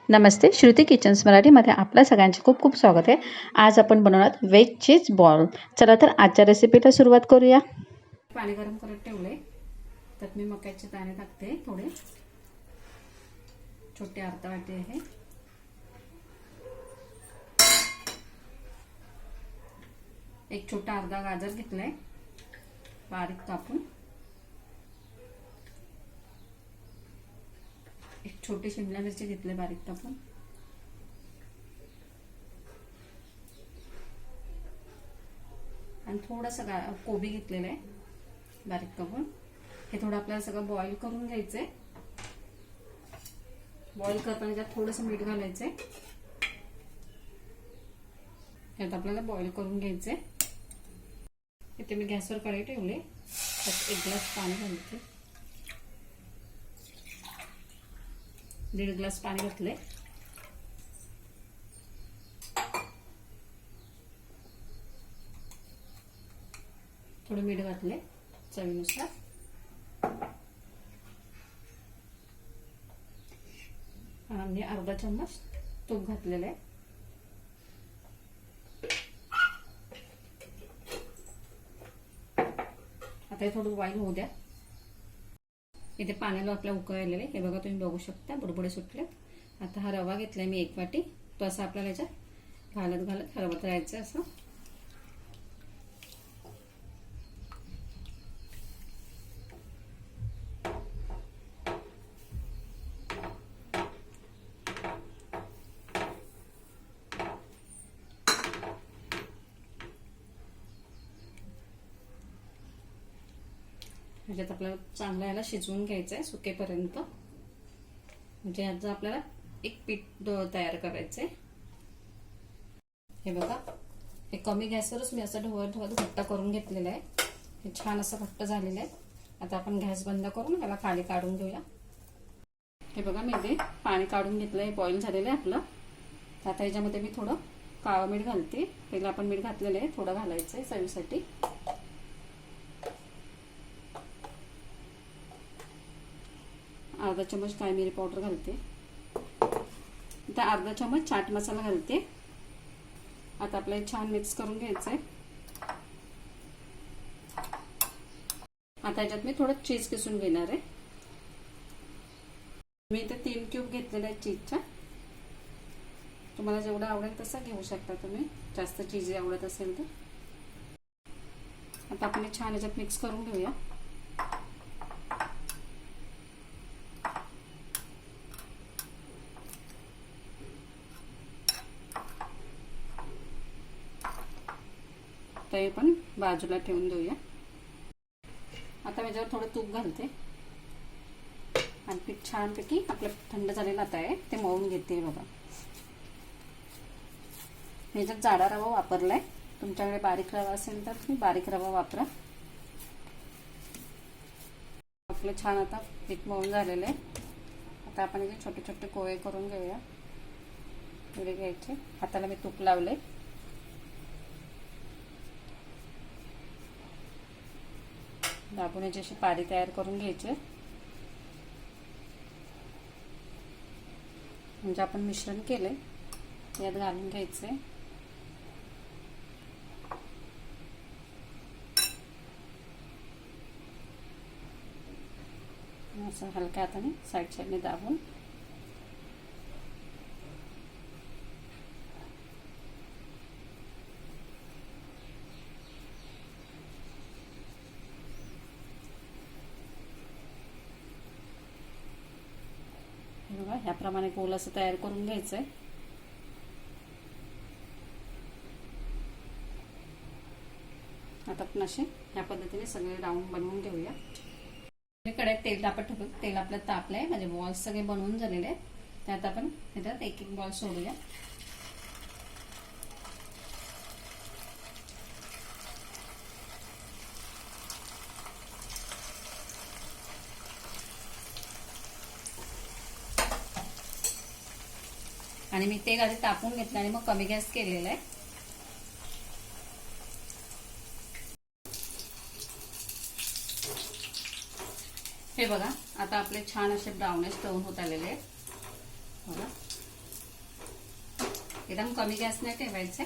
नमस्ते, Shruti kitchens मराठीमध्ये आपल्या सगळ्यांचे खूप खूप स्वागत आहे। आज आपण बनवणार वेज चीज बॉल। चला तर आजच्या रेसिपीला सुरुवात करूया। पाणी गरम करत ठेवले, त्यात मी मक्याचे दाणे टाकते थोडे, छोटे अर्धा वाटी आहे। एक छोटा अर्धा गाजर घेतलाय बारीक कापून, एक छोटी शिमला मिरची घेतली बारीक कापून, आणि थोडासा कोबी घेतलेला आहे बारीक कापून। हे थोडं आपल्याला सगळं बॉईल करून घ्यायचंय। बॉईल करताना त्यात थोडंसं मीठ घालायचंय, त्यात आपल्याला बॉईल करून घ्यायचंय। इथे मी गॅसवर कढई ठेवले, त्यात 1 ग्लास पाणी घालते, 1.5 ग्लास पाणी घातले। थोडं मीठ घातले चवीनुसार, आणि अर्धा चम्मच तूप घातलेलं आहे। आता हे थोडं बॉईल होऊ द्या। इथे पाण्याला आपल्या उकळ आलेले, हे बघा तुम्ही बघू शकता बुडबुडे सुटलेत। आता हा रवा घेतलाय मी 1 वाटी, तो असा आपल्याला याच्यात घालत घालत हलवत राहायचं असं। ह्याच्यात आपल्याला चांगला याला शिजवून घ्यायचं आहे सुकेपर्यंत, म्हणजे ह्याचं आपल्याला एक पीठ तयार करायचंय। हे बघा, हे कमी गॅसवरच मी असं ढवळत ढवळत घट्ट करून घेतलेलं आहे। हे छान असं घट्ट झालेलं आहे। आता आपण गॅस बंद करून याला खाली काढून घेऊया। हे बघा, मी इथे पाणी काढून घेतलंय, बॉईल झालेलं आहे आपलं। आता ह्याच्यामध्ये मी थोडं काळं मीठ घालते। पहिलं आपण मीठ घातलेलं आहे, थोडं घालायचंय चवीसाठी। अर्धा चम्मच काळी मिरी पावडर घालते, इथे अर्धा चम्मच चाट मसाला घालते। आता आपल्याला छान मिक्स करून घ्यायचंय। आता याच्यात मी थोडं चीज किसून घेणार आहे। मी इथे 3 क्यूब घेतलेले आहेत चीजच्या, तुम्हाला जेवढं आवडेल तसं घेऊ शकता तुम्ही, जास्त चीज आवडत असेल तर। आता आपण छान याच्यात मिक्स करून घेऊया। ते पण बाजूला ठेवून देऊया। आता मी याच्यावर थोडं तूप घालते, आणि पीठ छानपैकी आपलं थंड झालेलं आता आहे ते मळून घेते। बघा, ह्याच्यात जाडा रवा वापरलाय, तुमच्याकडे बारीक रवा असेल तर तुम्ही बारीक रवा वापरा। आपलं छान आता पीठ मळून झालेलं आहे। आता आपण याचे छोटे छोटे कोळे करून घेऊया। पुढे घ्यायचे, हाताला मी तूप लावले, दाबून याची अशी पारी तयार करून घ्यायची, म्हणजे आपण मिश्रण केलंय यात घालून घ्यायचंय। असं हलक्या हाताने साईड साईडने दाबून बघा, ह्याप्रमाणे गोल असं तयार करून घ्यायचंय। आता आपण असे ह्या पद्धतीने सगळे राऊंड बनवून घेऊया। कढईत तेल तापत ठेवू, तेल आपलं तापलंय, म्हणजे बॉल्स सगळे बनवून झालेले आहेत। त्यात आपण ह्याच्यात एक एक बॉल सोडूया। आणि मी तेल आधी तापून घेतलं आणि मग कमी गॅस केलेला आहे। हे बघा, आता आपले छान असे ब्राउनिश टोन होत आलेले आहेत बघा। एकदम कमी गॅस नाही ठेवायचे,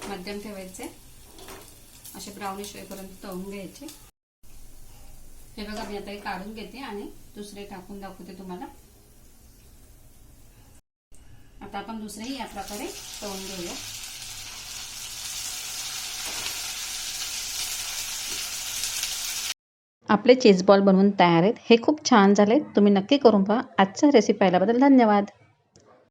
मध्यम ठेवायचे. असे ब्राउनिश होईपर्यंत तळून घ्यायचे. हे बघा मी आता हे काढून घेते आणि दुसरे टाकून दाखवते तुम्हाला. आता आपण दुसरेही या प्रकारे तळून घेऊया. आपले चीज बॉल बनवून तयार आहेत. हे खूप छान झाले. तुम्ही नक्की करून पहा. आजचा रेसिपी पाहिल्याबद्दल धन्यवाद.